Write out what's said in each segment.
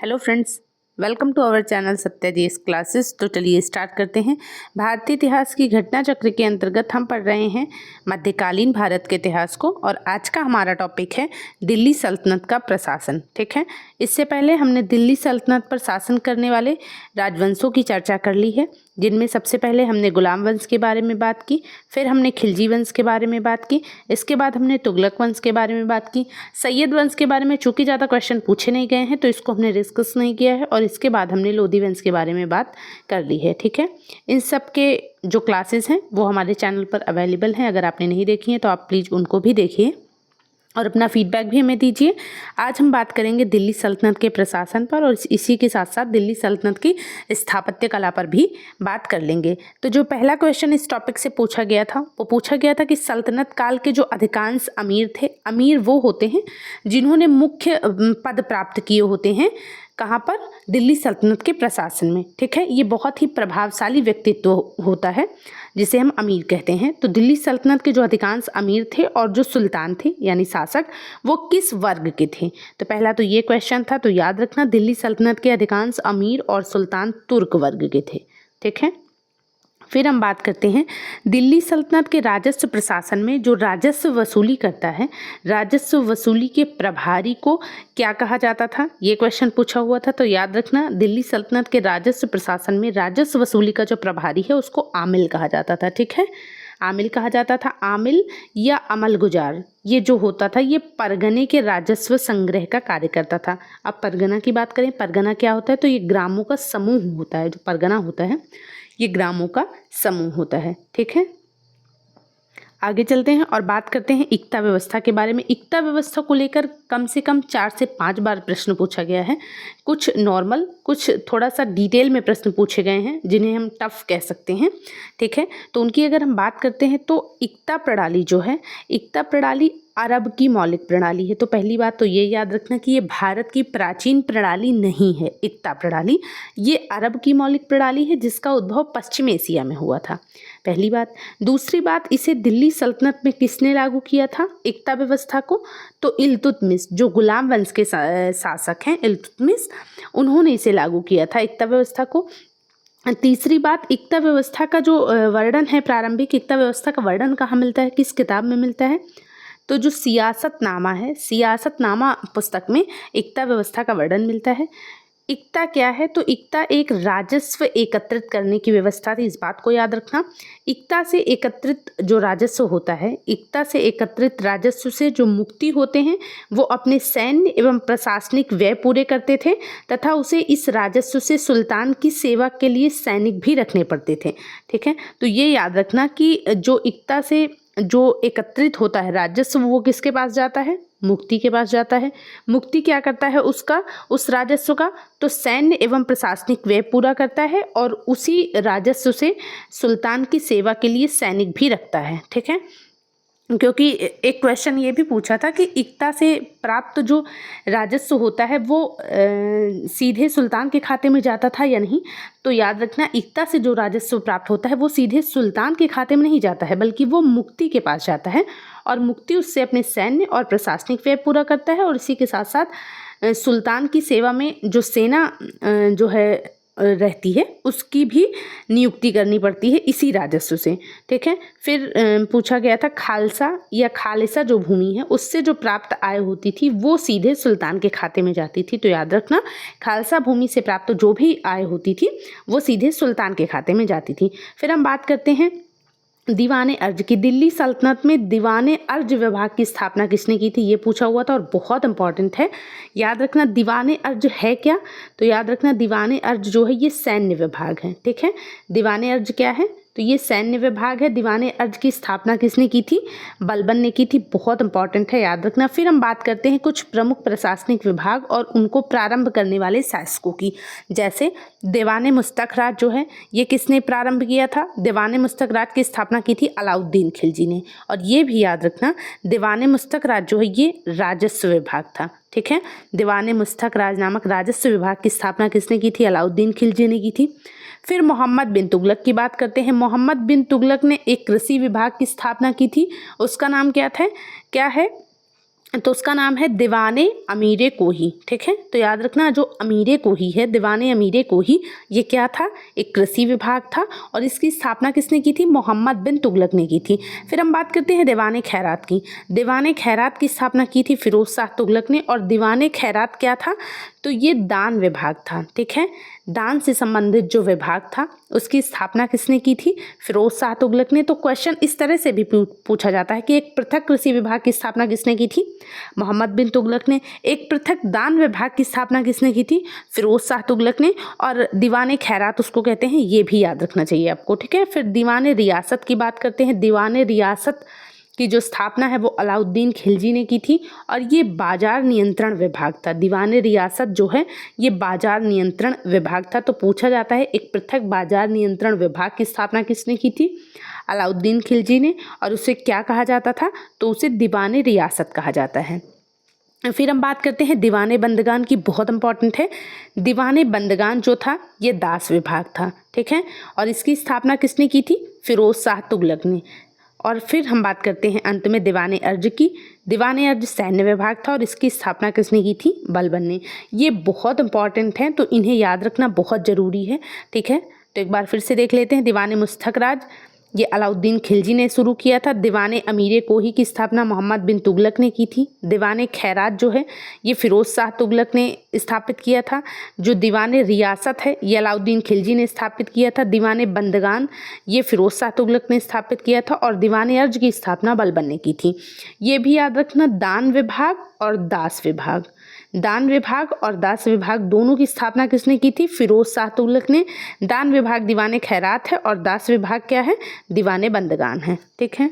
Hello friends, welcome to our channel Satyaji's classes. तो चलिए start करते हैं। भारतीय इतिहास की घटना चक्र के अंतर्गत हम पढ़ रहे हैं मध्यकालीन भारत के इतिहास को, और आज का हमारा टॉपिक है दिल्ली सल्तनत का प्रशासन। ठीक है, इससे पहले हमने दिल्ली सल्तनत पर शासन करने वाले राजवंशों की चर्चा कर ली है, जिनमें सबसे पहले हमने गुलाम वंश के बारे में बात की, फिर हमने खिलजी वंश के बारे में बात की, इसके बाद हमने तुगलक वंश के बारे में बात की। सैयद वंश के बारे में चूंकि ज़्यादा क्वेश्चन पूछे नहीं गए हैं तो इसको हमने डिस्कस नहीं किया है, और इसके बाद हमने लोधी वंश के बारे में बात कर ली है। ठीक है, इन सब के जो क्लासेस हैं वो हमारे चैनल पर अवेलेबल हैं। अगर आपने नहीं देखी हैं तो आप प्लीज़ उनको भी देखिए और अपना फीडबैक भी हमें दीजिए। आज हम बात करेंगे दिल्ली सल्तनत के प्रशासन पर, और इसी के साथ साथ दिल्ली सल्तनत की स्थापत्य कला पर भी बात कर लेंगे। तो जो पहला क्वेश्चन इस टॉपिक से पूछा गया था वो पूछा गया था कि सल्तनत काल के जो अधिकांश अमीर थे, अमीर वो होते हैं जिन्होंने मुख्य पद प्राप्त किए होते हैं कहाँ पर, दिल्ली सल्तनत के प्रशासन में। ठीक है, ये बहुत ही प्रभावशाली व्यक्तित्व होता है जिसे हम अमीर कहते हैं। तो दिल्ली सल्तनत के जो अधिकांश अमीर थे और जो सुल्तान थे यानी शासक, वो किस वर्ग के थे? तो पहला तो ये क्वेश्चन था, तो याद रखना दिल्ली सल्तनत के अधिकांश अमीर और सुल्तान तुर्क वर्ग के थे। ठीक है, फिर हम बात करते हैं दिल्ली सल्तनत के राजस्व प्रशासन में जो राजस्व वसूली करता है, राजस्व वसूली के प्रभारी को क्या कहा जाता था? ये क्वेश्चन पूछा हुआ था। तो याद रखना दिल्ली सल्तनत के राजस्व प्रशासन में राजस्व वसूली का जो प्रभारी है उसको आमिल कहा जाता था। ठीक है, आमिल कहा जाता था। आमिल या अमलगुजार ये जो होता था ये परगने के राजस्व संग्रह का कार्य करता था। अब परगना की बात करें, परगना क्या होता है? तो ये ग्रामों का समूह होता है। जो परगना होता है ये ग्रामों का समूह होता है। ठीक है, आगे चलते हैं और बात करते हैं इक्ता व्यवस्था के बारे में। इक्ता व्यवस्था को लेकर कम से कम 4 से 5 बार प्रश्न पूछा गया है। कुछ नॉर्मल, कुछ थोड़ा सा डिटेल में प्रश्न पूछे गए हैं जिन्हें हम टफ कह सकते हैं। ठीक है, तो उनकी अगर हम बात करते हैं तो इक्ता प्रणाली जो है, इक्ता प्रणाली अरब की मौलिक प्रणाली है। तो पहली बात तो ये याद रखना कि ये भारत की प्राचीन प्रणाली नहीं है। इक्ता प्रणाली ये अरब की मौलिक प्रणाली है जिसका उद्भव पश्चिम एशिया में हुआ था, पहली बात। दूसरी बात, इसे दिल्ली सल्तनत में किसने लागू किया था इक्ता व्यवस्था को? तो इल्तुतमिश, जो गुलाम वंश के शासक हैं इल्तुतमिश, उन्होंने इसे लागू किया था इक्ता व्यवस्था को। तीसरी बात, इक्ता व्यवस्था का जो वर्णन है, प्रारंभिक इक्ता व्यवस्था का वर्णन कहाँ मिलता है, किस किताब में मिलता है? तो जो सियासतनामा है, सियासतनामा पुस्तक में इक्ता व्यवस्था का वर्णन मिलता है। इक्ता क्या है? तो इक्ता एक राजस्व एकत्रित करने की व्यवस्था थी, इस बात को याद रखना। इक्ता से एकत्रित जो राजस्व होता है, इक्ता से एकत्रित राजस्व से जो मुक्ति होते हैं वो अपने सैन्य एवं प्रशासनिक व्यय पूरे करते थे, तथा उसे इस राजस्व से सुल्तान की सेवा के लिए सैनिक भी रखने पड़ते थे। ठीक है, तो ये याद रखना कि जो इक्ता से जो एकत्रित होता है राजस्व वो किसके पास जाता है? मुक्ति के पास जाता है। मुक्ति क्या करता है उसका, उस राजस्व का? तो सैन्य एवं प्रशासनिक व्यय पूरा करता है और उसी राजस्व से सुल्तान की सेवा के लिए सैनिक भी रखता है। ठीक है, क्योंकि एक क्वेश्चन ये भी पूछा था कि इक्ता से प्राप्त जो राजस्व होता है वो सीधे सुल्तान के खाते में जाता था या नहीं? तो याद रखना इक्ता से जो राजस्व प्राप्त होता है वो सीधे सुल्तान के खाते में नहीं जाता है, बल्कि वो मुक्ति के पास जाता है, और मुक्ति उससे अपने सैन्य और प्रशासनिक व्यय पूरा करता है, और इसी के साथ साथ सुल्तान की सेवा में जो सेना जो है रहती है उसकी भी नियुक्ति करनी पड़ती है इसी राजस्व से। ठीक है, फिर पूछा गया था खालसा या खालिसा जो भूमि है उससे जो प्राप्त आय होती थी वो सीधे सुल्तान के खाते में जाती थी। तो याद रखना खालसा भूमि से प्राप्त जो भी आय होती थी वो सीधे सुल्तान के खाते में जाती थी। फिर हम बात करते हैं दीवाने अर्ज की। दिल्ली सल्तनत में दीवाने अर्ज विभाग की स्थापना किसने की थी? ये पूछा हुआ था और बहुत इंपॉर्टेंट है, याद रखना। दीवाने अर्ज है क्या? तो याद रखना दीवाने अर्ज जो है ये सैन्य विभाग है। ठीक है, दीवाने अर्ज क्या है? तो ये सैन्य विभाग है। दीवाने अर्ज की स्थापना किसने की थी? बलबन ने की थी, बहुत इंपॉर्टेंट है, याद रखना। फिर हम बात करते हैं कुछ प्रमुख प्रशासनिक विभाग और उनको प्रारंभ करने वाले शासकों की। जैसे दीवाने मुस्तक राज जो है ये किसने प्रारंभ किया था? दीवाने मुस्तक राज की स्थापना की थी अलाउद्दीन खिलजी ने। और ये भी याद रखना दीवाने मुस्तक राज जो है ये राजस्व विभाग था। ठीक है, दीवाने मुस्तक राज नामक राजस्व विभाग की स्थापना किसने की थी? अलाउद्दीन खिलजी ने की थी। फिर मोहम्मद बिन तुगलक की बात करते हैं। मोहम्मद बिन तुगलक ने एक कृषि विभाग की स्थापना की थी, उसका नाम क्या है? तो उसका नाम है दीवाने अमीरे कोही। ठीक है, तो याद रखना जो अमीरे कोही है, दीवाने अमीरे कोही, ये क्या था, एक कृषि विभाग था और इसकी स्थापना किसने की थी, मोहम्मद बिन तुगलक ने की थी। फिर हम बात करते हैं दीवाने खैरात की। दीवाने खैरात की स्थापना की थी फिरोज शाह तुगलक ने। और दीवाने खैरात क्या था, तो ये दान विभाग था। ठीक है, दान से संबंधित जो विभाग था उसकी स्थापना किसने की थी, फिरोज शाह तुगलक ने। तो क्वेश्चन इस तरह से भी पूछा जाता है कि एक पृथक कृषि विभाग की स्थापना किसने की थी, मोहम्मद बिन तुगलक ने। एक पृथक दान विभाग की स्थापना किसने की थी, फिरोज शाह तुगलक ने। और दीवाने खैरात उसको कहते हैं, ये भी याद रखना चाहिए आपको। ठीक है, फिर दीवाने रियासत की बात करते हैं। दीवाने रियासत की जो स्थापना है वो अलाउद्दीन खिलजी ने की थी और ये बाजार नियंत्रण विभाग था। दीवाने रियासत जो है ये बाजार नियंत्रण विभाग था। तो पूछा जाता है एक पृथक बाजार नियंत्रण विभाग की स्थापना किसने की थी, अलाउद्दीन खिलजी ने। और उसे क्या कहा जाता था, तो उसे दीवाने रियासत कहा जाता है। फिर हम बात करते हैं दीवाने बंदगान की, बहुत इंपॉर्टेंट है। दीवाने बंदगान जो था ये दास विभाग था। ठीक है, और इसकी स्थापना किसने की थी, फिरोज शाह तुगलक ने। और फिर हम बात करते हैं अंत में दीवाने अर्ज की। दीवाने अर्ज सैन्य विभाग था और इसकी स्थापना किसने की थी, बलबन ने। ये बहुत इंपॉर्टेंट हैं तो इन्हें याद रखना बहुत ज़रूरी है। ठीक है, तो एक बार फिर से देख लेते हैं। दीवाने मुस्तक राज ये अलाउद्दीन खिलजी ने शुरू किया था। दीवाने अमीरे कोही की स्थापना मोहम्मद बिन तुगलक ने की थी। दीवाने खैरात जो है ये फिरोज शाह तुगलक ने स्थापित किया था। जो दीवाने रियासत है ये अलाउद्दीन खिलजी ने स्थापित किया था। दीवाने बंदगान ये फिरोज शाह तुगलक ने स्थापित किया था और दीवाने अर्ज की स्थापना बलबन ने की थी। ये भी याद रखना, दान विभाग और दास विभाग, दान विभाग और दास विभाग दोनों की स्थापना किसने की थी, फिरोज शाह तुगलक ने। दान विभाग दीवाने खैरात है और दास विभाग क्या है, दीवाने बंदगान है। ठीक है,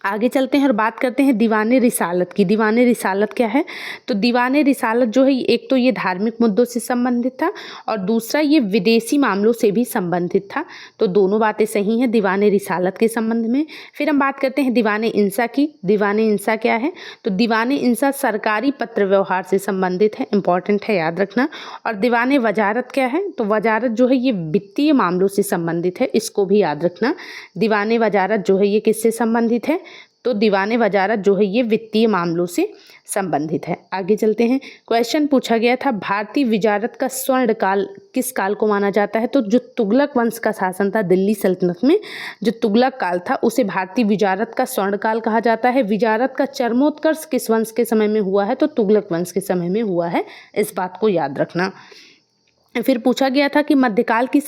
आगे चलते हैं और बात करते हैं दीवाने रिसालत की। दीवाने रिसालत क्या है, तो दीवाने रिसालत जो है एक तो ये धार्मिक मुद्दों से संबंधित था और दूसरा ये विदेशी मामलों से भी संबंधित था। तो दोनों बातें सही हैं दीवाने रिसालत के संबंध में। फिर हम बात करते हैं दीवाने इंसा की। दीवाने इंसा क्या है, तो दीवाने इंसा सरकारी पत्र व्यवहार से संबंधित है, इंपॉर्टेंट है याद रखना। और दीवाने वजारत क्या है, तो वजारत जो है ये वित्तीय मामलों से संबंधित है, इसको भी याद रखना। दीवाने वजारत जो है ये किससे संबंधित है, तो दीवाने वजारत जो है ये वित्तीय मामलों से संबंधित है। आगे चलते हैं, क्वेश्चन पूछा गया था भारतीय विजारत का स्वर्ण काल किस काल को माना जाता है, तो जो तुगलक वंश का शासन था दिल्ली सल्तनत में, जो तुगलक काल था उसे भारतीय विजारत का स्वर्ण काल कहा जाता है। विजारत का चरमोत्कर्ष किस वंश के समय में हुआ है, तो तुगलक वंश के समय में हुआ है, इस बात को याद रखना। फिर पूछा गया था कि मध्यकाल की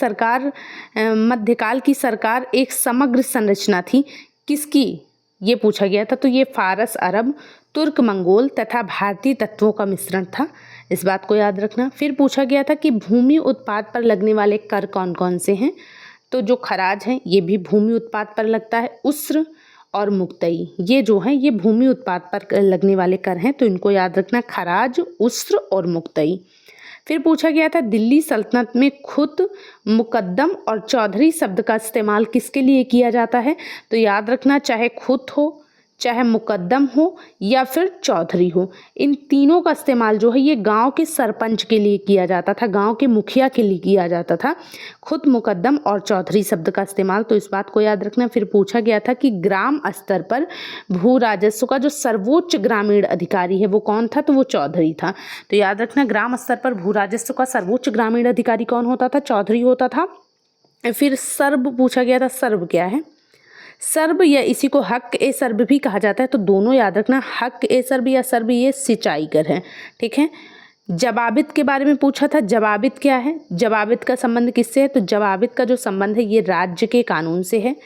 सरकार एक समग्र संरचना थी, किसकी, ये पूछा गया था। तो ये फारस, अरब, तुर्क, मंगोल तथा भारतीय तत्वों का मिश्रण था, इस बात को याद रखना। फिर पूछा गया था कि भूमि उत्पाद पर लगने वाले कर कौन कौन से हैं, तो जो खराज है ये भी भूमि उत्पाद पर लगता है। उस्र और मुक्तई ये जो हैं ये भूमि उत्पाद पर लगने वाले कर हैं, तो इनको याद रखना, खराज, उस्र और मुक्तई। फिर पूछा गया था दिल्ली सल्तनत में खुद, मुकद्दम और चौधरी शब्द का इस्तेमाल किसके लिए किया जाता है, तो याद रखना चाहे खुद हो, चाहे मुकद्दम हो या फिर चौधरी हो, इन तीनों का इस्तेमाल जो है ये गांव के सरपंच के लिए किया जाता था, गांव के मुखिया के लिए किया जाता था, खुद, मुकद्दम और चौधरी शब्द का इस्तेमाल, तो इस बात को याद रखना। फिर पूछा गया था कि ग्राम स्तर पर भू राजस्व का जो सर्वोच्च ग्रामीण अधिकारी है वो कौन था, तो वो चौधरी था। तो याद रखना ग्राम स्तर पर भू राजस्व का सर्वोच्च ग्रामीण अधिकारी कौन होता था, चौधरी होता था। फिर सर्ब पूछा गया था, सर्ब क्या है, सर्ब या इसी को हक ए सर्ब भी कहा जाता है, तो दोनों याद रखना, हक ए सर्ब या सर्ब ये सिंचाई कर है। ठीक है, जवाबित के बारे में पूछा था, जवाबित क्या है, जवाबित का संबंध किससे है, तो जवाबित का जो संबंध है ये राज्य के कानून से है।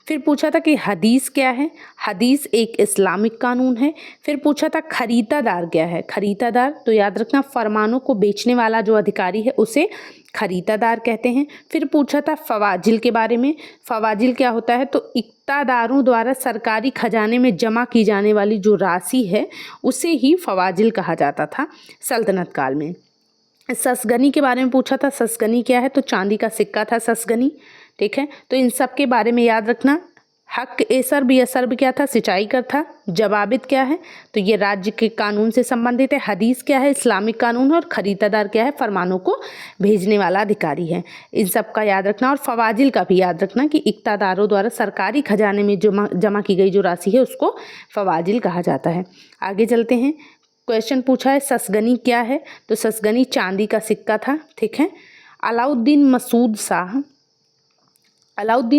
फिर पूछा था कि हदीस क्या है, हदीस एक इस्लामिक कानून है। फिर पूछा था खरीदादार क्या है, खरीदादार तो याद रखना फरमानों को बेचने वाला जो अधिकारी है उसे खरीदादार कहते हैं। फिर पूछा था फवाजिल के बारे में, फवाजिल क्या होता है, तो इक्तादारों द्वारा सरकारी खजाने में जमा की जाने वाली जो राशि है उसे ही फवाजिल कहा जाता था सल्तनत काल में। ससगनी के बारे में पूछा था, ससगनी क्या है, तो चांदी का सिक्का था ससगनी। ठीक है, तो इन सब के बारे में याद रखना, हक ए सर्ब, यह सर्ब क्या था? सिंचाई कर था। जवाबित क्या है? तो ये राज्य के कानून से संबंधित है। हदीस क्या है? इस्लामिक कानून है। और खरीदादार क्या है? फरमानों को भेजने वाला अधिकारी है। इन सब का याद रखना। और फवाजिल का भी याद रखना कि इक्तादारों द्वारा सरकारी खजाने में जमा की गई जो राशि है उसको फवाजिल कहा जाता है। आगे चलते हैं। क्वेश्चन पूछा है ससगनी क्या है? तो ससगनी चांदी का सिक्का था। ठीक है। अलाउद्दीन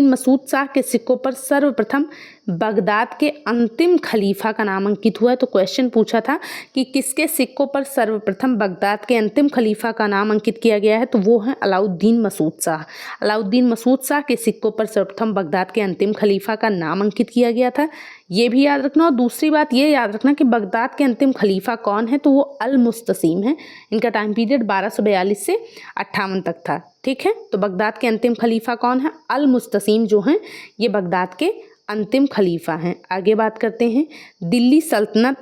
मसूद शाह के सिक्कों पर सर्वप्रथम बगदाद के अंतिम खलीफा का नाम अंकित हुआ है। तो क्वेश्चन पूछा था कि किसके सिक्कों पर सर्वप्रथम बगदाद के अंतिम खलीफा का नाम अंकित किया गया है? तो वो है अलाउद्दीन मसूद शाह। अलाउद्दीन मसूद शाह के सिक्कों पर सर्वप्रथम बगदाद के अंतिम खलीफा का नाम अंकित किया गया था। ये भी याद रखना। और दूसरी बात ये याद रखना कि बगदाद के अंतिम खलीफा कौन है? तो वो अल मुस्तसीम है। इनका टाइम पीरियड 1242 से 58 तक था। ठीक है। तो बगदाद के अंतिम खलीफा कौन है? अल मुस्तसीम जो हैं ये बगदाद के अंतिम खलीफा हैं। आगे बात करते हैं दिल्ली सल्तनत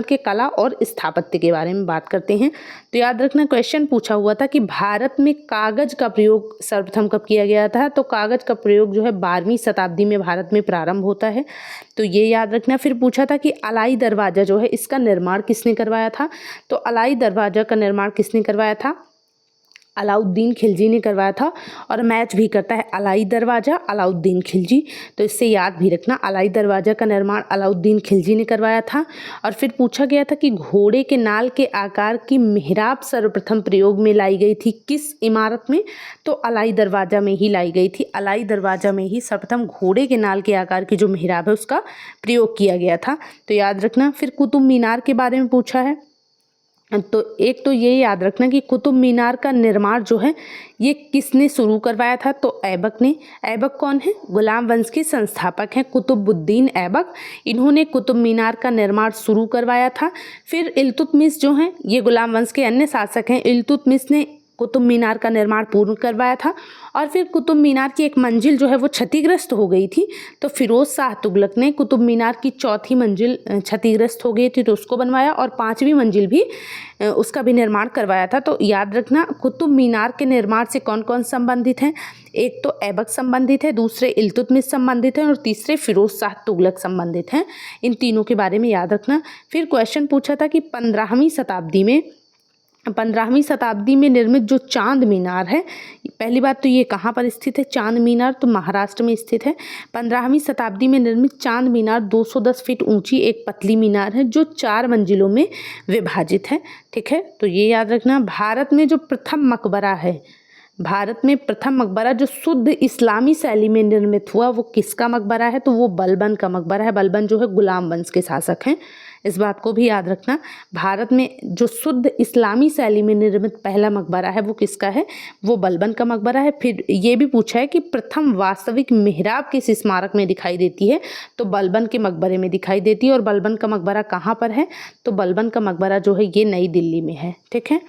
के कला और स्थापत्य के बारे में बात करते हैं। तो याद रखना क्वेश्चन पूछा हुआ था कि भारत में कागज़ का प्रयोग सर्वप्रथम कब किया गया था? तो कागज़ का प्रयोग जो है 12वीं शताब्दी में भारत में प्रारंभ होता है। तो ये याद रखना। फिर पूछा था कि अलाई दरवाज़ा जो है इसका निर्माण किसने करवाया था? तो अलाई दरवाज़ा का निर्माण किसने करवाया था? अलाउद्दीन खिलजी ने करवाया था। और मैच भी करता है अलाई दरवाज़ा अलाउद्दीन खिलजी। तो इससे याद भी रखना अलाई दरवाज़ा का निर्माण अलाउद्दीन खिलजी ने करवाया था। और फिर पूछा गया था कि घोड़े के नाल के आकार की मेहराब सर्वप्रथम प्रयोग में लाई गई थी किस इमारत में? तो अलाई दरवाज़ा में ही लाई गई थी। अलाई दरवाज़ा में ही सर्वप्रथम घोड़े के नाल के आकार की जो मेहराब है उसका प्रयोग किया गया था। तो याद रखना। फिर कुतुब मीनार के बारे में पूछा है। तो एक तो ये याद रखना कि कुतुब मीनार का निर्माण जो है ये किसने शुरू करवाया था? तो ऐबक ने। ऐबक कौन है? गुलाम वंश के संस्थापक हैं कुतुबुद्दीन ऐबक। इन्होंने कुतुब मीनार का निर्माण शुरू करवाया था। फिर इल्तुतमिश जो हैं ये गुलाम वंश के अन्य शासक हैं। इल्तुतमिश ने कुतुब मीनार का निर्माण पूर्ण करवाया था। और फिर कुतुब मीनार की एक मंजिल जो है वो क्षतिग्रस्त हो गई थी। तो फिरोज शाह तुगलक ने कुतुब मीनार की चौथी मंजिल क्षतिग्रस्त हो गई थी तो उसको बनवाया। और 5वीं मंजिल भी उसका भी निर्माण करवाया था। तो याद रखना कुतुब मीनार के निर्माण से कौन कौन संबंधित हैं? एक तो ऐबक संबंधित है, दूसरे इल्तुतमिश संबंधित हैं और तीसरे फिरोज शाह तुगलक संबंधित हैं। इन तीनों के बारे में याद रखना। फिर क्वेश्चन पूछा था कि 15वीं शताब्दी में निर्मित जो चांद मीनार है, पहली बात तो ये कहाँ पर स्थित है? चांद मीनार तो महाराष्ट्र में स्थित है। 15वीं शताब्दी में निर्मित चांद मीनार 210 फीट ऊंची एक पतली मीनार है जो 4 मंजिलों में विभाजित है। ठीक है। तो ये याद रखना। भारत में जो प्रथम मकबरा जो शुद्ध इस्लामी शैली में निर्मित हुआ वो किसका मकबरा है? तो वो बलबन का मकबरा है। बलबन जो है गुलाम वंश के शासक हैं। इस बात को भी याद रखना। भारत में जो शुद्ध इस्लामी शैली में निर्मित पहला मकबरा है वो किसका है? वो बलबन का मकबरा है। फिर ये भी पूछा है कि प्रथम वास्तविक मेहराब किस स्मारक में दिखाई देती है? तो बलबन के मकबरे में दिखाई देती है। और बलबन का मकबरा कहाँ पर है? तो बलबन का मकबरा जो है ये नई दिल्ली में है। ठीक है।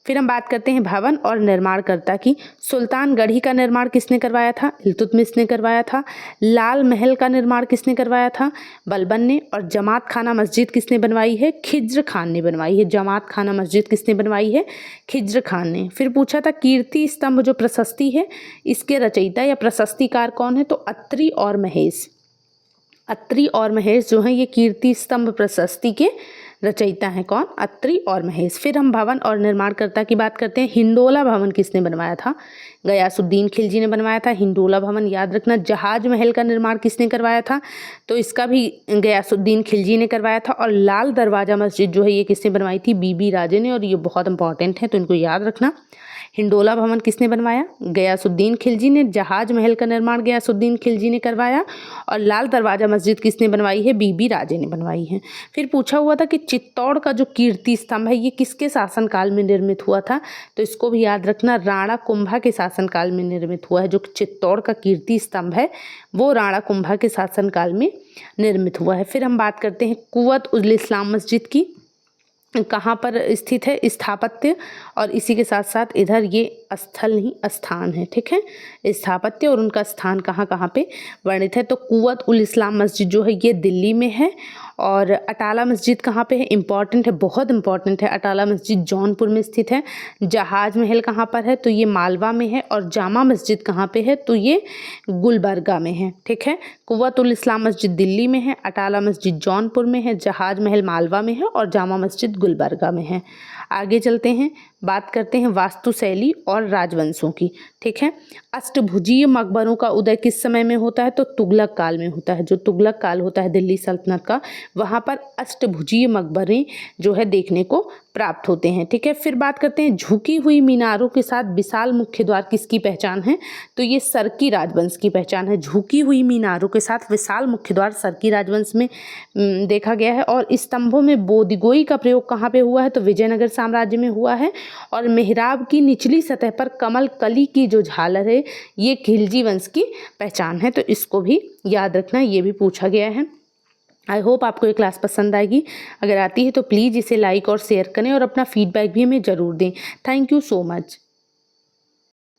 फिर हम बात करते हैं भवन और निर्माणकर्ता की। सुल्तानगढ़ी का निर्माण किसने करवाया था? इल्तुतमिश ने करवाया था। लाल महल का निर्माण किसने करवाया था? बलबन ने। और जमात खाना मस्जिद किसने बनवाई है? खिज्र खान ने बनवाई है। जमात खाना मस्जिद किसने बनवाई है? खिज्र खान ने। फिर पूछा था कीर्ति स्तंभ जो प्रशस्ति है इसके रचयिता या प्रशस्तिकार कौन है? तो अत्रि और महेश। अत्रि और महेश जो हैं ये कीर्ति स्तंभ प्रशस्ति के रचयिता हैं। कौन? अत्रि और महेश। फिर हम भवन और निर्माणकर्ता की बात करते हैं। हिंडोला भवन किसने बनवाया था? गयासुद्दीन खिलजी ने बनवाया था हिंडोला भवन। याद रखना। जहाज महल का निर्माण किसने करवाया था? तो इसका भी गयासुद्दीन खिलजी ने करवाया था। और लाल दरवाज़ा मस्जिद जो है ये किसने बनवाई थी? बीबी राजे ने। और ये बहुत इंपॉर्टेंट है तो इनको याद रखना। हिंडोला भवन किसने बनवाया? गयासुद्दीन खिलजी ने। जहाज महल का निर्माण गयासुद्दीन खिलजी ने करवाया। और लाल दरवाज़ा मस्जिद किसने बनवाई है? बीबी राजे ने बनवाई है। फिर पूछा हुआ था कि चित्तौड़ का जो कीर्ति स्तंभ है ये किसके शासनकाल में निर्मित हुआ था? तो इसको भी याद रखना। राणा कुंभा के शासनकाल में निर्मित हुआ है। जो चित्तौड़ का कीर्ति स्तंभ है वो राणा कुंभा के शासनकाल में निर्मित हुआ है। फिर हम बात करते हैं कुव्वत उल इस्लाम मस्जिद की। कहाँ पर स्थित है? स्थापत्य और इसी के साथ साथ इधर ये स्थल नहीं स्थान है। ठीक है। स्थापत्य और उनका स्थान कहाँ कहाँ पे वर्णित है? तो कुव्वत उल इस्लाम मस्जिद जो है ये दिल्ली में है। और अटाला मस्जिद कहाँ पे है, इम्पॉर्टेंट है, बहुत इंपॉर्टेंट है। अटाला मस्जिद जौनपुर में स्थित है। जहाज महल कहाँ पर है, तो ये मालवा में है। और जामा मस्जिद कहाँ पे है, तो ये गुलबर्गा में है। ठीक है, कुव्वतुल इस्लाम मस्जिद दिल्ली में है, अटाला मस्जिद जौनपुर में है, जहाज महल मालवा में है और जामा मस्जिद गुलबर्गा में है। आगे चलते हैं, बात करते हैं वास्तुशैली और राजवंशों की। ठीक है, अष्टभुजीय मकबरों का उदय किस समय में होता है, तो तुगलक काल में होता है। जो तुगलक काल होता है दिल्ली सल्तनत का, वहाँ पर अष्टभुजीय मकबरे जो है देखने को प्राप्त होते हैं। ठीक है, फिर बात करते हैं झुकी हुई मीनारों के साथ विशाल मुख्य द्वार किसकी पहचान है, तो ये सरकी राजवंश की पहचान है। झुकी हुई मीनारों के साथ विशाल मुख्य द्वार सरकी राजवंश में देखा गया है। और स्तंभों में बोदिगोई का प्रयोग कहाँ पे हुआ है, तो विजयनगर साम्राज्य में हुआ है। और मेहराब की निचली सतह पर कमल कली की जो झालर है, ये खिलजी वंश की पहचान है। तो इसको भी याद रखना, ये भी पूछा गया है। आई होप आपको ये क्लास पसंद आएगी। अगर आती है तो प्लीज़ इसे लाइक और शेयर करें और अपना फीडबैक भी हमें ज़रूर दें। Thank you so much.